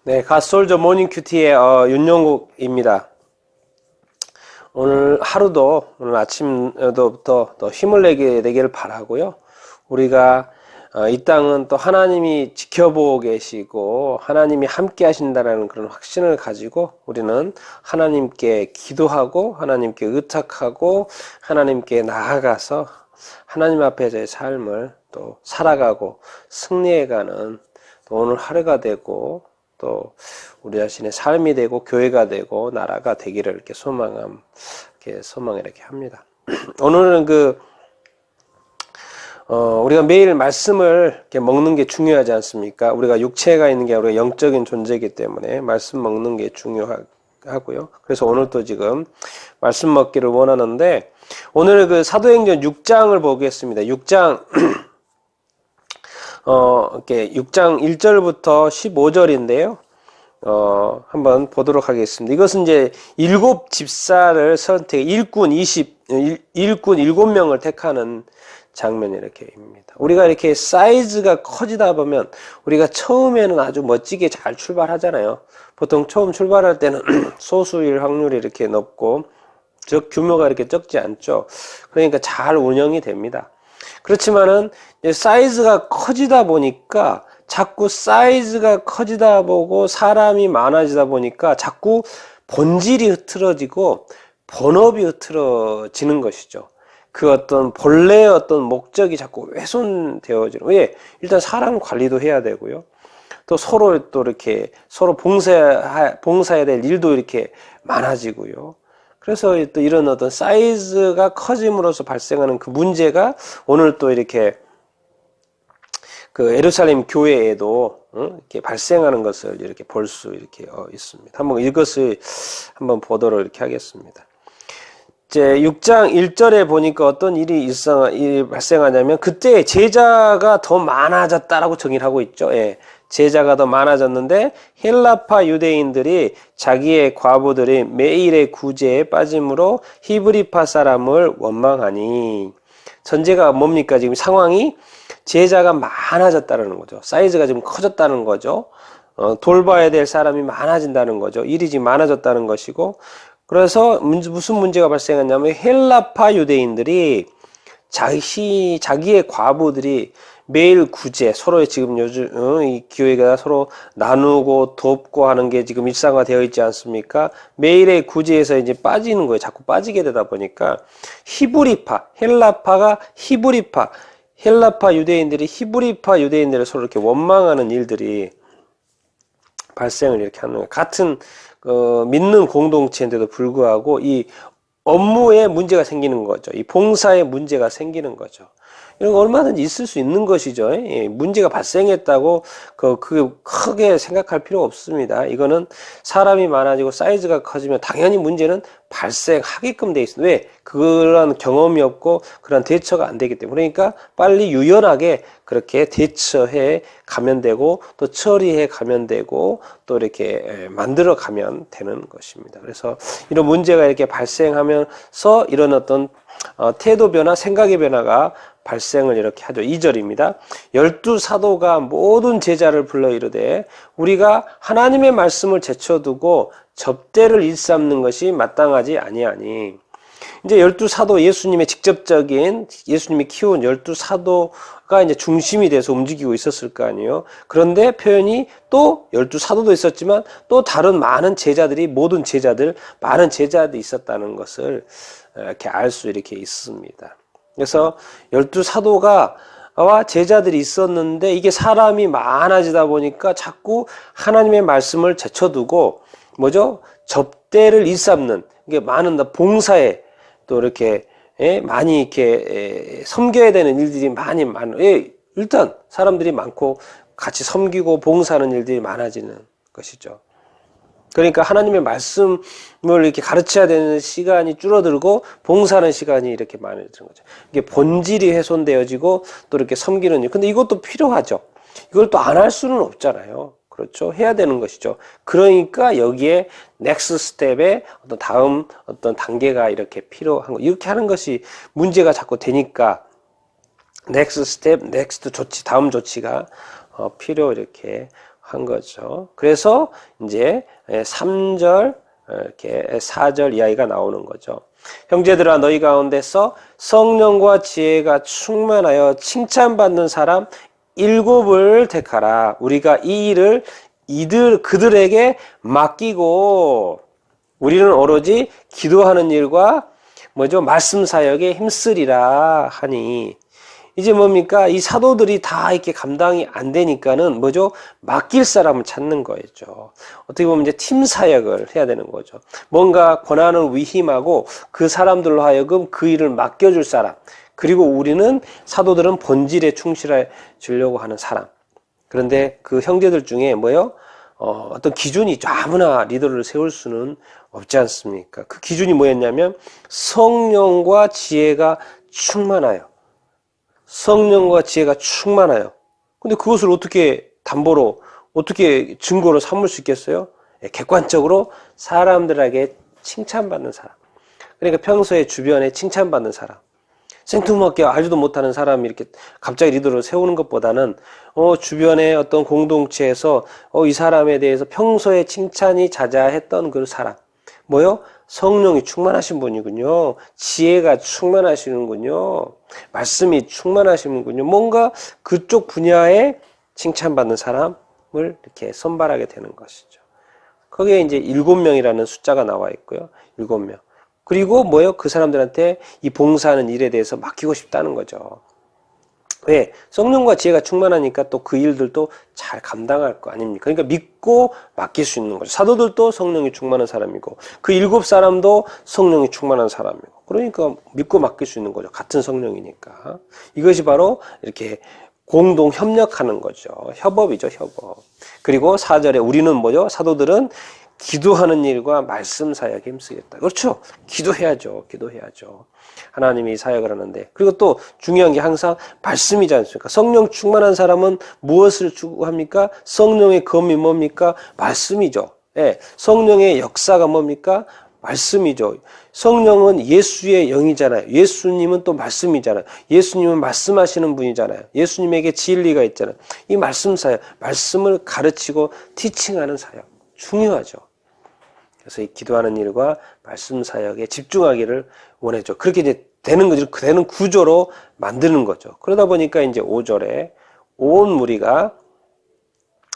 네, 갓솔저 모닝 큐티의 윤영국입니다. 오늘 하루도 오늘 아침부터 더 힘을 내게 되기를 바라고요. 우리가 이 땅은 또 하나님이 지켜보고 계시고 하나님이 함께 하신다라는 그런 확신을 가지고 우리는 하나님께 기도하고 하나님께 의탁하고 하나님께 나아가서 하나님 앞에서의 삶을 또 살아가고 승리해가는 또 오늘 하루가 되고 또 우리 자신의 삶이 되고 교회가 되고 나라가 되기를 이렇게 소망을 이렇게 합니다. 오늘은 우리가 매일 말씀을 이렇게 먹는 게 중요하지 않습니까? 우리가 육체가 있는 게 우리가 영적인 존재이기 때문에 말씀 먹는 게 중요하고요. 그래서 오늘도 지금 말씀 먹기를 원하는데 오늘 사도행전 6장을 보겠습니다. 6장 이렇게 6장 1절부터 15절인데요. 한번 보도록 하겠습니다. 이것은 이제 7집사를 일꾼 7명을 택하는 장면이 이렇게입니다. 우리가 이렇게 사이즈가 커지다 보면 우리가 처음에는 아주 멋지게 잘 출발하잖아요. 보통 처음 출발할 때는 소수일 확률이 이렇게 높고 즉 규모가 이렇게 적지 않죠. 그러니까 잘 운영이 됩니다. 그렇지만은 사이즈가 커지다 보니까 자꾸 사이즈가 커지다 보고 사람이 많아지다 보니까 자꾸 본질이 흐트러지고 본업이 흐트러지는 것이죠. 그 어떤 본래의 어떤 목적이 자꾸 훼손되어지는. 왜? 일단 사람 관리도 해야 되고요. 또 서로 또 이렇게 서로 봉사해야 될 일도 이렇게 많아지고요. 그래서 또 이런 어떤 사이즈가 커짐으로써 발생하는 그 문제가 오늘 또 이렇게 예루살렘 교회에도 이렇게 발생하는 것을 이렇게 볼 수 이렇게 있습니다. 한번 이것을 한번 보도록 이렇게 하겠습니다. 이제 6장 1절에 보니까 어떤 일이 발생하냐면 그때 제자가 더 많아졌다라고 정의를 하고 있죠. 예. 제자가 더 많아졌는데 헬라파 유대인들이 자기의 과부들이 매일의 구제에 빠짐으로 히브리파 사람을 원망하니 전제가 뭡니까? 지금 상황이 제자가 많아졌다는 거죠. 사이즈가 좀 커졌다는 거죠. 돌봐야 될 사람이 많아진다는 거죠. 일이 지금 많아졌다는 것이고 그래서 무슨 문제가 발생했냐면 헬라파 유대인들이 자기의 과부들이 매일 구제, 서로의 지금 요즘 이 교회가 서로 나누고 돕고 하는 게 지금 일상화되어 있지 않습니까? 매일의 구제에서 이제 빠지는 거예요. 자꾸 빠지게 되다 보니까 히브리파, 헬라파 유대인들이 히브리파 유대인들을 서로 이렇게 원망하는 일들이 발생을 이렇게 하는 거예요. 같은 믿는 공동체인데도 불구하고 이 업무에 문제가 생기는 거죠. 이 봉사에 문제가 생기는 거죠. 이런 거 얼마든지 있을 수 있는 것이죠. 예, 문제가 발생했다고 그게 크게 생각할 필요 없습니다. 이거는 사람이 많아지고 사이즈가 커지면 당연히 문제는 발생하게끔 돼 있습니다. 왜? 그런 경험이 없고 그런 대처가 안 되기 때문에. 그러니까 빨리 유연하게 그렇게 대처해 가면 되고 또 처리해 가면 되고 또 이렇게 만들어 가면 되는 것입니다. 그래서 이런 문제가 이렇게 발생하면서 이런 어떤 태도 변화, 생각의 변화가 발생을 이렇게 하죠. 2절입니다. 12사도가 모든 제자를 불러 이르되 우리가 하나님의 말씀을 제쳐두고 접대를 일삼는 것이 마땅하지 아니하니. 이제 12사도 예수님의 직접적인 예수님이 키운 12사도가 이제 중심이 돼서 움직이고 있었을 거 아니에요. 그런데 표현이 또 12사도도 있었지만 또 다른 많은 제자들이 많은 제자들이 있었다는 것을 이렇게 알 수 이렇게 있습니다. 그래서 12사도가 와 제자들이 있었는데 이게 사람이 많아지다 보니까 자꾸 하나님의 말씀을 제쳐두고 뭐죠? 접대를 일삼는 이게 많은 봉사에 또 이렇게 많이 이렇게 섬겨야 되는 일들이 많아요. 일단 사람들이 많고 같이 섬기고 봉사하는 일들이 많아지는 것이죠. 그러니까 하나님의 말씀을 이렇게 가르쳐야 되는 시간이 줄어들고 봉사하는 시간이 이렇게 많아지는 거죠. 이게 본질이 훼손되어지고 또 이렇게 섬기는 일. 근데 이것도 필요하죠. 이걸 또 안 할 수는 없잖아요. 그렇죠. 해야 되는 것이죠. 그러니까 여기에 넥스트 스텝에 어떤 다음 어떤 단계가 이렇게 필요한 거. 이렇게 하는 것이 문제가 자꾸 되니까 넥스트 스텝, 넥스트 조치, 다음 조치가 필요 이렇게 한 거죠. 그래서 이제 3절 이렇게 4절 이하가 나오는 거죠. 형제들아 너희 가운데서 성령과 지혜가 충만하여 칭찬받는 사람 7을 택하라. 우리가 이 일을 그들에게 맡기고 우리는 오로지 기도하는 일과 말씀 사역에 힘쓰리라 하니. 이제 뭡니까? 이 사도들이 다 이렇게 감당이 안 되니까는 맡길 사람을 찾는 거죠. 어떻게 보면 이제 팀 사역을 해야 되는 거죠. 뭔가 권한을 위임하고 그 사람들로 하여금 그 일을 맡겨줄 사람. 그리고 우리는 사도들은 본질에 충실해지려고 하는 사람. 그런데 그 형제들 중에 어떤 기준이 있죠. 아무나 리더를 세울 수는 없지 않습니까? 그 기준이 뭐였냐면 성령과 지혜가 충만하여. 성령과 지혜가 충만하여. 근데 그것을 어떻게 담보로, 어떻게 증거로 삼을 수 있겠어요? 객관적으로 사람들에게 칭찬받는 사람. 그러니까 평소에 주변에 칭찬받는 사람. 생뚱맞게 알지도 못하는 사람이 이렇게 갑자기 리더를 세우는 것보다는 주변의 어떤 공동체에서 이 사람에 대해서 평소에 칭찬이 자자했던 그 사람. 성령이 충만하신 분이군요. 지혜가 충만하시는군요. 말씀이 충만하시는군요. 뭔가 그쪽 분야에 칭찬받는 사람을 이렇게 선발하게 되는 것이죠. 거기에 이제 7명이라는 숫자가 나와 있고요. 7명. 그리고 그 사람들한테 이 봉사하는 일에 대해서 맡기고 싶다는 거죠. 왜? 성령과 지혜가 충만하니까 또 그 일들도 잘 감당할 거 아닙니까? 그러니까 믿고 맡길 수 있는 거죠. 사도들도 성령이 충만한 사람이고 그 7사람도 성령이 충만한 사람이고 그러니까 믿고 맡길 수 있는 거죠. 같은 성령이니까. 이것이 바로 이렇게 공동 협력하는 거죠. 협업이죠, 협업. 그리고 4절에 우리는 사도들은 기도하는 일과 말씀 사역에 힘쓰겠다. 그렇죠. 기도해야죠. 하나님이 사역을 하는데. 그리고 또 중요한 게 항상 말씀이지 않습니까? 성령 충만한 사람은 무엇을 추구합니까? 성령의 검이 뭡니까? 말씀이죠. 성령의 역사가 뭡니까? 말씀이죠. 성령은 예수의 영이잖아요. 예수님은 또 말씀이잖아요. 예수님은 말씀하시는 분이잖아요. 예수님에게 진리가 있잖아요. 이 말씀 사역, 말씀을 가르치고 티칭하는 사역. 중요하죠. 그래서 이 기도하는 일과 말씀 사역에 집중하기를 원해죠. 그렇게 이제 되는 구조로 만드는 거죠. 그러다 보니까 이제 5절에 5절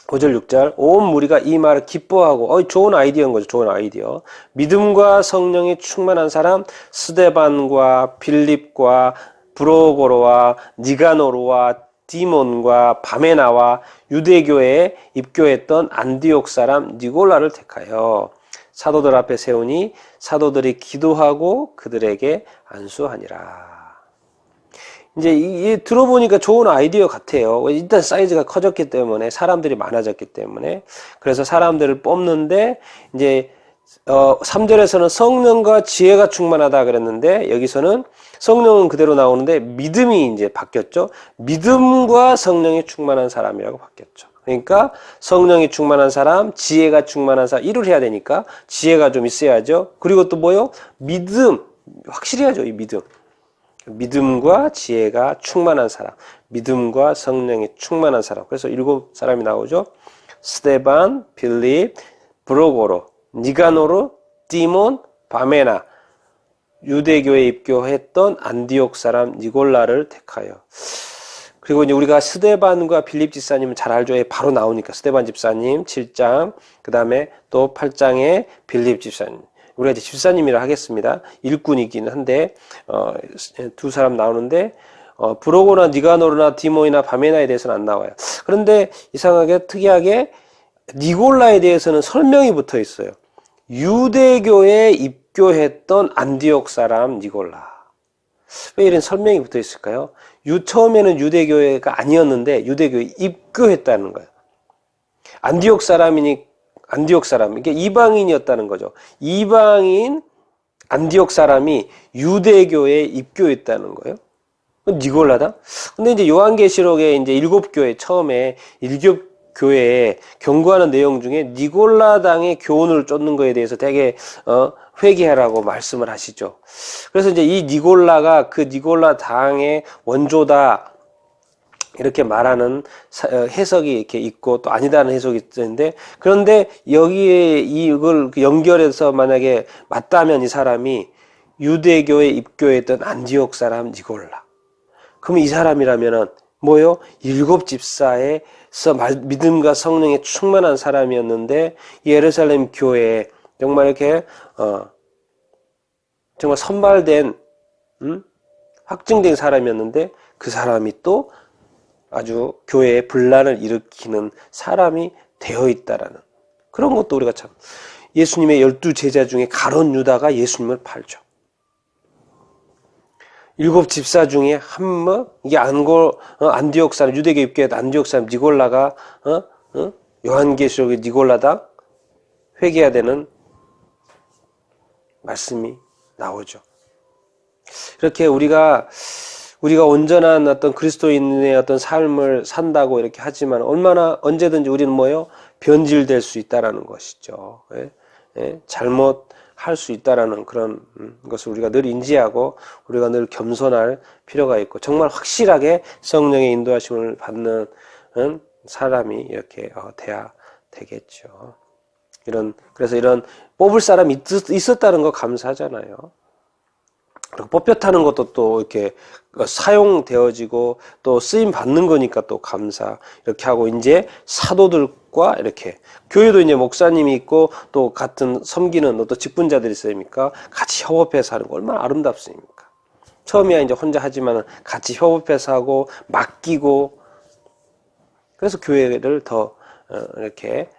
6절 온 무리가 이 말을 기뻐하고 좋은 아이디어인 거죠. 좋은 아이디어. 믿음과 성령이 충만한 사람 스데반과 빌립과 브로고로와 니가노르와 디몬과 바메나와 유대교에 입교했던 안디옥 사람 니골라를 택하여 사도들 앞에 세우니 사도들이 기도하고 그들에게 안수하니라. 이제 들어보니까 좋은 아이디어 같아요. 일단 사이즈가 커졌기 때문에 사람들이 많아졌기 때문에 그래서 사람들을 뽑는데 이제 3절에서는 성령과 지혜가 충만하다 그랬는데 여기서는 성령은 그대로 나오는데 믿음이 이제 바뀌었죠. 믿음과 성령이 충만한 사람이라고 바뀌었죠. 그러니까 성령이 충만한 사람, 지혜가 충만한 사람, 일을 해야 되니까 지혜가 좀 있어야죠. 그리고 또 믿음, 확실히 해야죠. 이 믿음. 믿음과 지혜가 충만한 사람, 믿음과 성령이 충만한 사람. 그래서 7사람이 나오죠. 스데반, 빌립, 브로고로, 니가노르, 디몬, 바메나, 유대교에 입교했던 안디옥 사람 니골라를 택하여. 그리고 이제 우리가 스데반과 빌립 집사님은 잘 알죠. 바로 나오니까 스데반 집사님 7장, 그 다음에 또 8장에 빌립 집사님. 우리가 이제 집사님이라 하겠습니다. 일꾼이긴 한데 두 사람 나오는데 브로고나 니가노르나 디모이나 바메나에 대해서는 안 나와요. 그런데 이상하게 특이하게 니골라에 대해서는 설명이 붙어 있어요. 유대교에 입교했던 안디옥 사람 니골라. 왜 이런 설명이 붙어 있을까요? 처음에는 유대교회가 아니었는데 유대교에 입교했다는 거예요. 안디옥 사람, 이게 이방인이었다는 거죠. 이방인 안디옥 사람이 유대교에 입교했다는 거예요. 니골라다? 근데 이제 요한계시록에 이제 7교회 처음에 7교회에 경고하는 내용 중에 니골라당의 교훈을 쫓는 거에 대해서 되게 회개하라고 말씀을 하시죠. 그래서 이제 이 니골라가 그 니골라 당의 원조다. 이렇게 말하는 해석이 이렇게 있고 또 아니다는 해석이 있는데, 그런데 여기에 이걸 연결해서 만약에 맞다면 이 사람이 유대교에 입교했던 안디옥 사람 니골라. 그럼 이 사람이라면은 뭐요? 7집사에서 믿음과 성령에 충만한 사람이었는데 예루살렘 교회에 정말 이렇게 정말 선발된 확증된 사람이었는데 그 사람이 또 아주 교회에 분란을 일으키는 사람이 되어 있다라는 그런 것도 우리가 참 예수님의 12제자 중에 가룟 유다가 예수님을 팔죠. 7집사 중에 이게 안디옥 사람, 유대교 입교했던 안디옥 사람 니골라가 요한계시록의 니골라다 회개해야 되는 말씀이 나오죠. 이렇게 우리가 온전한 어떤 그리스도인의 어떤 삶을 산다고 이렇게 하지만 언제든지 우리는 뭐예요? 변질될 수 있다라는 것이죠. 잘못할 수 있다라는 그런 것을 우리가 늘 인지하고 우리가 늘 겸손할 필요가 있고 정말 확실하게 성령의 인도하심을 받는 사람이 이렇게 돼야 되겠죠. 그래서 이런 뽑을 사람이 있었다는 거 감사하잖아요. 뽑혔다는 것도 또 이렇게 사용되어지고 또 쓰임 받는 거니까 또 감사 이렇게 하고 이제 사도들과 이렇게 교회도 이제 목사님이 있고 또 같은 섬기는 또 직분자들이 있으니까 같이 협업해서 하는 거 얼마나 아름답습니까? 처음이야 이제 혼자 하지만 같이 협업해서 하고 맡기고 그래서 교회를 더 이렇게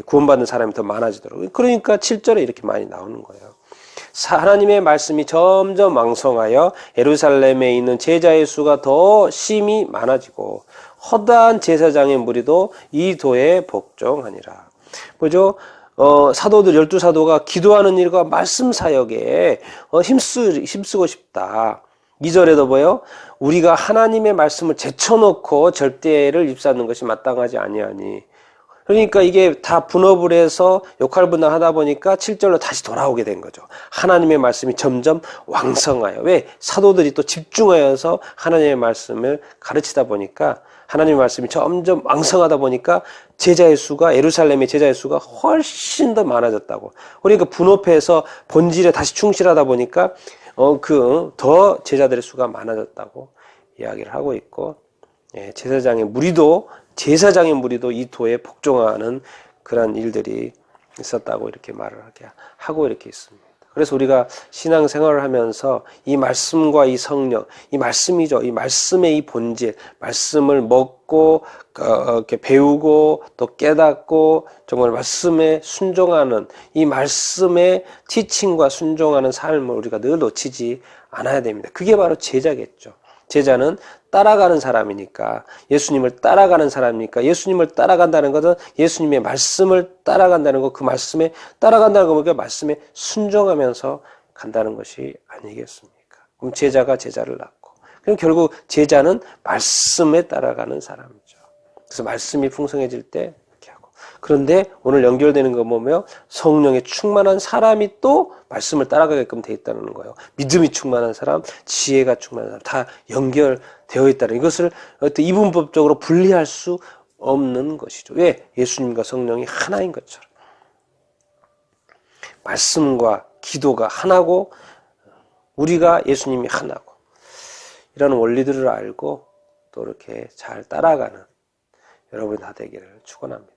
구원받는 사람이 더 많아지도록 그러니까 7절에 이렇게 많이 나오는 거예요. 하나님의 말씀이 점점 왕성하여 예루살렘에 있는 제자의 수가 더 심히 많아지고 허다한 제사장의 무리도 이 도에 복종하니라. 뭐죠? 사도들 12사도가 기도하는 일과 말씀 사역에 힘쓰고 싶다. 2절에도 뭐요? 우리가 하나님의 말씀을 제쳐놓고 절대를 입사하는 것이 마땅하지 아니하니. 그러니까 이게 다 분업을 해서 역할 분담하다 보니까 7절로 다시 돌아오게 된 거죠. 하나님의 말씀이 점점 왕성하여. 왜? 사도들이 또 집중하여서 하나님의 말씀을 가르치다 보니까 하나님의 말씀이 점점 왕성하다 보니까 예루살렘의 제자의 수가 훨씬 더 많아졌다고. 그러니까 분업해서 본질에 다시 충실하다 보니까 더 제자들의 수가 많아졌다고 이야기를 하고 있고, 제사장의 무리도 이 도에 복종하는 그런 일들이 있었다고 이렇게 말을 하고 이렇게 있습니다. 그래서 우리가 신앙생활을 하면서 이 말씀과 이 성령, 이 말씀이죠. 이 말씀의 이 본질, 말씀을 먹고 이렇게 배우고 또 깨닫고 정말 말씀에 순종하는 이 말씀의 티칭과 순종하는 삶을 우리가 늘 놓치지 않아야 됩니다. 그게 바로 제자겠죠. 제자는 따라가는 사람이니까 예수님을 따라가는 사람이니까 예수님을 따라간다는 것은 예수님의 말씀을 따라간다는 것, 그 말씀에 따라간다는 거 보니까 말씀에 순종하면서 간다는 것이 아니겠습니까? 그럼 제자가 제자를 낳고 그럼 결국 제자는 말씀에 따라가는 사람이죠. 그래서 말씀이 풍성해질 때 이렇게 하고 그런데 오늘 연결되는 거 보면 성령에 충만한 사람이 또 말씀을 따라가게끔 돼 있다는 거예요. 믿음이 충만한 사람, 지혜가 충만한 사람 다 연결되어 있다는 이것을 어떤 이분법적으로 분리할 수 없는 것이죠. 왜? 예수님과 성령이 하나인 것처럼. 말씀과 기도가 하나고 우리가 예수님이 하나고 이런 원리들을 알고 또 이렇게 잘 따라가는 여러분이 다 되기를 축원합니다.